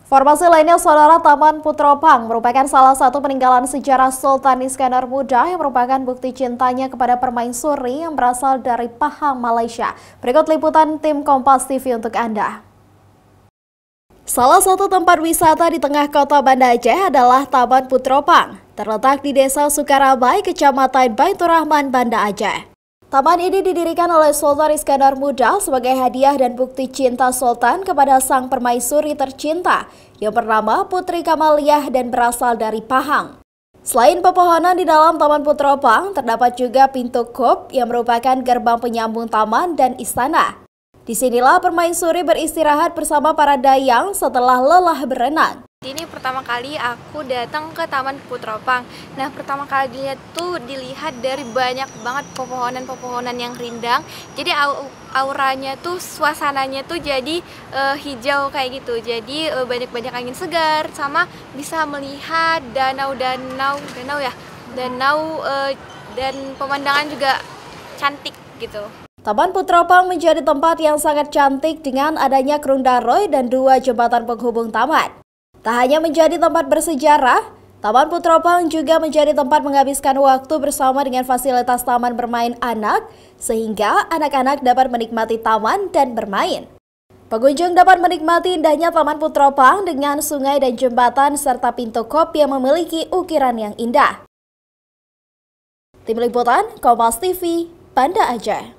Informasi lainnya, Saudara, Taman Putropang merupakan salah satu peninggalan sejarah Sultan Iskandar Muda yang merupakan bukti cintanya kepada permaisuri yang berasal dari Pahang, Malaysia. Berikut liputan tim Kompas TV untuk Anda. Salah satu tempat wisata di tengah kota Banda Aceh adalah Taman Putropang, terletak di Desa Sukarabai, Kecamatan Baitur Rahman, Banda Aceh. Taman ini didirikan oleh Sultan Iskandar Muda sebagai hadiah dan bukti cinta Sultan kepada sang permaisuri tercinta yang bernama Putri Kamaliah dan berasal dari Pahang. Selain pepohonan di dalam Taman Putropang, terdapat juga pintu kop yang merupakan gerbang penyambung taman dan istana. Disinilah permaisuri beristirahat bersama para dayang setelah lelah berenang. Ini pertama kali aku datang ke Taman Putropang. Nah, pertama kali tuh dilihat dari banyak banget pepohonan-pepohonan yang rindang. Jadi auranya tuh, suasananya tuh jadi hijau kayak gitu. Jadi banyak-banyak angin segar, sama bisa melihat danau dan pemandangan juga cantik gitu. Taman Putropang menjadi tempat yang sangat cantik dengan adanya Krung Daroy dan 2 jembatan penghubung taman. Tak hanya menjadi tempat bersejarah, Taman Putropang juga menjadi tempat menghabiskan waktu bersama dengan fasilitas taman bermain anak, sehingga anak-anak dapat menikmati taman dan bermain. Pengunjung dapat menikmati indahnya Taman Putropang dengan sungai dan jembatan serta pintu kop yang memiliki ukiran yang indah. Tim Liputan Kompas TV, Banda Aceh.